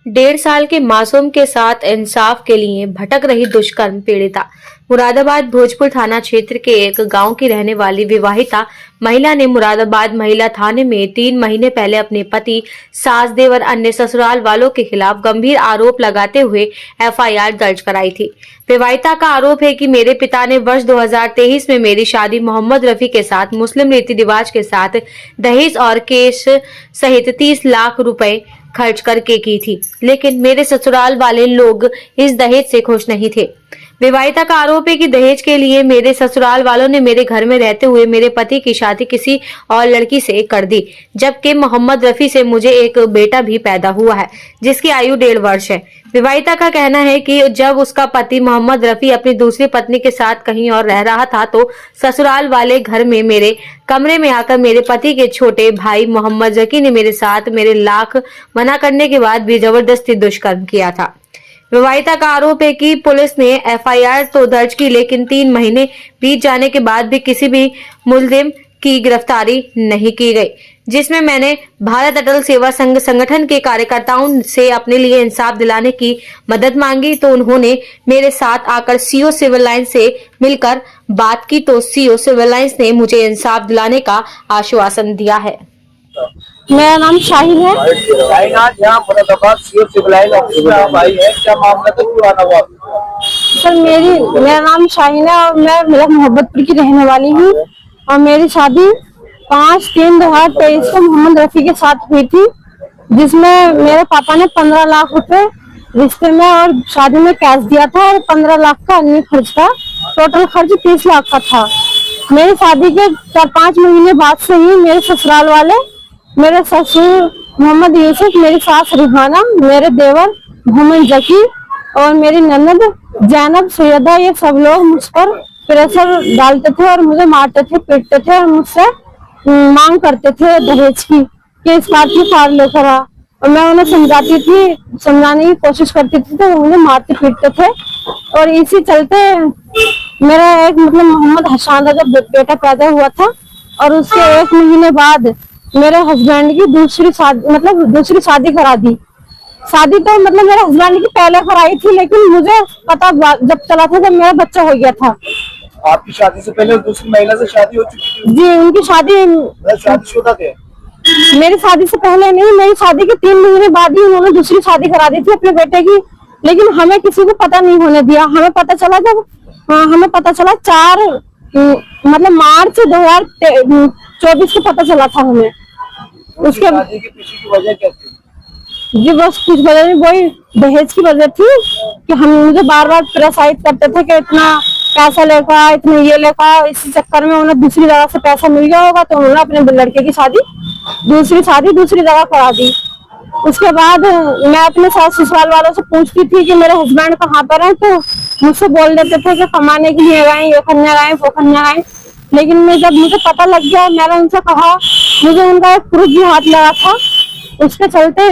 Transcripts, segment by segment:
1.5 साल के मासूम के साथ इंसाफ के लिए भटक रही दुष्कर्म पीड़िता। मुरादाबाद भोजपुर थाना क्षेत्र के एक गांव की रहने वाली विवाहिता महिला ने मुरादाबाद महिला थाने में 3 महीने पहले अपने पति, सास, देवर, अन्य ससुराल वालों के खिलाफ गंभीर आरोप लगाते हुए एफआईआर दर्ज कराई थी। विवाहिता का आरोप है कि मेरे पिता ने वर्ष 2023 में मेरी शादी मोहम्मद रफी के साथ मुस्लिम रीति रिवाज के साथ दहेज और केश सहित 30 लाख रुपए खर्च करके की थी, लेकिन मेरे ससुराल वाले लोग इस दहेज से खुश नहीं थे। विवाहिता का आरोप है कि दहेज के लिए मेरे ससुराल वालों ने मेरे घर में रहते हुए मेरे पति की शादी किसी और लड़की से कर दी, जबकि मोहम्मद रफी से मुझे एक बेटा भी पैदा हुआ है जिसकी आयु 1.5 वर्ष है। विवाहिता का कहना है कि जब उसका पति मोहम्मद रफी अपनी दूसरी पत्नी के साथ कहीं और रह रहा था तो ससुराल वाले घर में मेरे कमरे में आकर मेरे पति के छोटे भाई मोहम्मद जकी ने मेरे साथ मेरे लाख मना करने के बाद भी जबरदस्ती दुष्कर्म किया था। विवाहिता का आरोप है कि पुलिस ने एफआईआर तो दर्ज की, लेकिन 3 महीने बीत जाने के बाद भी किसी भी मुलजिम की गिरफ्तारी नहीं की गई, जिसमें मैंने भारत अटल सेवा संघ संगठन के कार्यकर्ताओं से अपने लिए इंसाफ दिलाने की मदद मांगी तो उन्होंने मेरे साथ आकर सीओ सिविल लाइंस से मिलकर बात की तो सीओ सिविल लाइंस ने मुझे इंसाफ दिलाने का आश्वासन दिया है। मेरा नाम शाहीन है। आज यहाँ मुरादाबाद सिविल लाइन ऑफिस में आप आई है, क्या मामला तो क्यों आना हुआ? सर मेरा नाम शाहीन है और मैं मोहब्बतपुर की रहने वाली हूँ और मेरी शादी 5/3/2023 को मोहम्मद रफी के साथ हुई थी, जिसमें मेरे पापा ने 15 लाख रुपए रिश्ते में और शादी में कैश दिया था और 15 लाख का अन्य खर्च था। टोटल खर्च 30 लाख का था। मेरी शादी के 4-5 महीने बाद से ही मेरे ससुराल वाले, मेरे ससुर मोहम्मद यूसुफ, मेरी सास रिहाना, मेरे देवर मोहम्मद जकी और मेरी ननद जैनब सैयदा, ये सब लोग मुझ पर प्रेशर डालते थे और मुझे मारते थे, पीटते थे और मुझसे मांग करते थे दहेज की कि इस बात की कार लेकर आ। और मैं उन्हें समझाने की कोशिश करती थी तो वो मुझे मारते पीटते थे। और इसी चलते मेरा एक मोहम्मद हसन का जब बेटा पैदा हुआ था और उसके 1 महीने बाद मेरे हस्बैंड की दूसरी शादी करा दी। शादी तो मेरे हस्बैंड की पहले कराई थी, लेकिन मुझे पता जब चला था जब मेरा बच्चा हो गया था। आपकी शादी से पहले दूसरी महिला से शादी हो चुकी थी? जी, उनकी शादीशुदा थे। मेरी शादी से पहले नहीं, मेरी शादी के 3 महीने बाद ही उन्होंने दूसरी शादी करा दी थी अपने बेटे की, लेकिन हमें किसी को पता नहीं होने दिया। हमें पता चला 4 मार्च 2024 को पता चला था हमें। उसके शादी के पीछे की वजह क्या थी? जी बस कुछ वजह नहीं, वही दहेज की वजह थी कि हम मुझे बार बार प्रेसाइज करते थे कि इतना पैसा लेकर, इतना ये लेकर। इसी चक्कर में उन्हें दूसरी जगह से पैसा मिल गया होगा तो उन्होंने अपने लड़के की दूसरी जगह करा दी। उसके बाद मैं अपने सास ससुराल वालों से पूछती थी कि मेरे हस्बैंड कहाँ पर हैं, तो मुझसे बोल देते थे कि कमाने के लिए गए, ये करने गए, वो करने गए। लेकिन जब मुझे पता लग गया, मैंने उनसे कहा, मुझे उनका एक प्रूफ भी हाथ लगा था। उसके चलते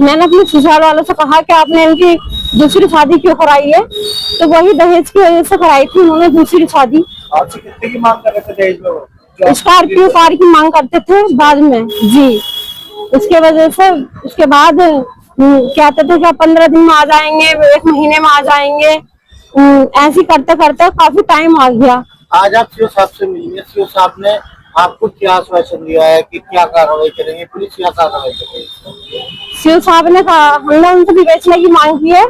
मैंने अपने ससुराल वालों से कहा कि आपने इनकी दूसरी शादी क्यों कराई है, तो वही दहेज की वजह से कराई थी उन्होंने दूसरी शादी। आपसे कितने की मांग कर रहे थे दहेज में? वो स्कॉर्पियो कार की मांग करते थे बाद में जी। उसके वजह से उसके बाद कहते थे कि 15 दिन में आ जाएंगे, 1 महीने में आ जाएंगे। ऐसे करते करते काफी टाइम आ गया। आज आप सीओ साहब से मिलेंगे, सीओ साहब ने आपको क्या आश्वासन दिया है कि क्या कार्रवाई करेंगे, पुलिस क्या कार्रवाई करेगी? सीओ साहब ने कहा, हमने उनसे विवेचना की मांग की है,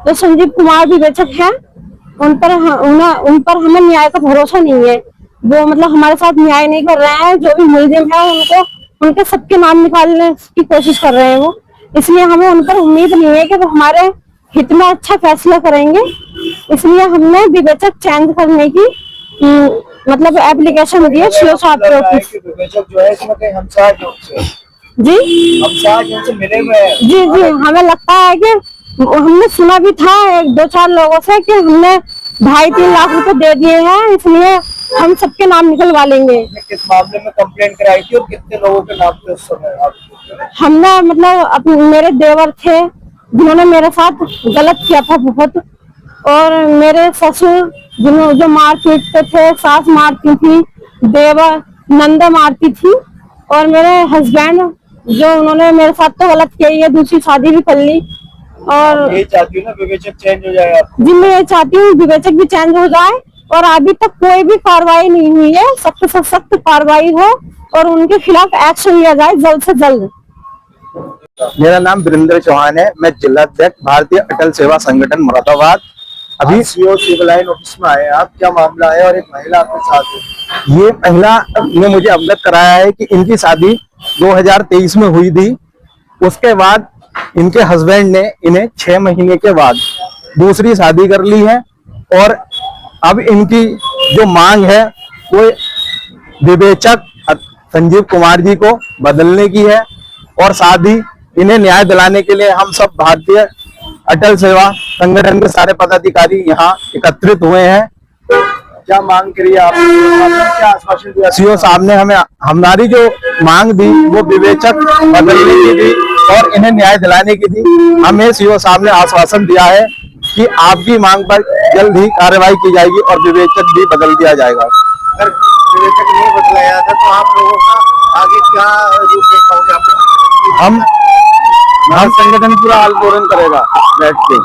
तो संजीव कुमार विवेचक हैं, उन पर हमें न्याय का भरोसा नहीं है। वो हमारे साथ न्याय नहीं कर रहे हैं। जो भी मुलजिम है उनके सबके नाम निकालने की कोशिश कर रहे हैं वो, इसलिए हमें उन पर उम्मीद नहीं है कि वो हमारे हित में अच्छा फैसला करेंगे। इसलिए हमने विवेचक चेंज करने की एप्लीकेशन दी है सीओ साहब के ऑफिस। विवेचक जो है इसमें कहीं हमसार से मिले हुए हैं। जी, हमें लगता है कि हमने सुना भी था 1-2-4 लोगों से कि हमने 2.5-3 लाख रुपए दे दिए हैं, इसलिए हम सबके नाम निकलवा लेंगे। किस मामले में कंप्लेंट कराई थी और कितने लोगों के नाम थे उस समय? हमने मेरे देवर थे जिन्होंने मेरे साथ गलत किया था बहुत, और मेरे ससुर जो मार पीटते थे, सास मारती थी, देवर नंदा मारती थी, और मेरे हस्बैंड जो उन्होंने मेरे साथ तो गलत किया ही है, दूसरी शादी भी कर ली। और यही चाहती हूँ ना विवेचक चेंज हो जाए आप। जी मैं ये चाहती हूँ विवेचक भी चेंज हो जाए और अभी तक कोई भी कार्रवाई नहीं हुई है, सख्त से सख्त कार्रवाई हो और उनके खिलाफ एक्शन लिया जाए जल्द से जल्द। मेरा नाम वीरेंद्र चौहान है। मैं जिला अध्यक्ष भारतीय अटल सेवा संगठन मुरादाबाद। अभी सीओ सिविल लाइन ऑफिस में आए हैं आप, क्या मामला है? और एक महिला आपके साथ है। ये महिला ने मुझे अवगत कराया है कि इनकी शादी 2023 में हुई थी। उसके बाद इनके हस्बैंड ने इन्हें 6 महीने के बाद दूसरी शादी कर ली है और अब इनकी जो मांग है वो विवेचक संजीव कुमार जी को बदलने की है और साथ ही इन्हें न्याय दिलाने के लिए हम सब भारतीय अटल सेवा संगठन के सारे पदाधिकारी यहाँ एकत्रित हुए हैं। क्या मांग करी है आपने, क्या आश्वासन दिया? सीओ साहब ने हमें हमारी जो मांग दी वो विवेचक बदलने की थी और इन्हें न्याय दिलाने की थी। हमें सीओ साहब ने आश्वासन दिया है कि आपकी मांग पर जल्द ही कार्रवाई की जाएगी और विवेचक भी बदल दिया जाएगा। अगर विवेचक नहीं बदला जाता तो आप लोगों का आगे क्या रूपरेखा होगी? हम संगठन पूरा आंदोलन करेगा बैठ के।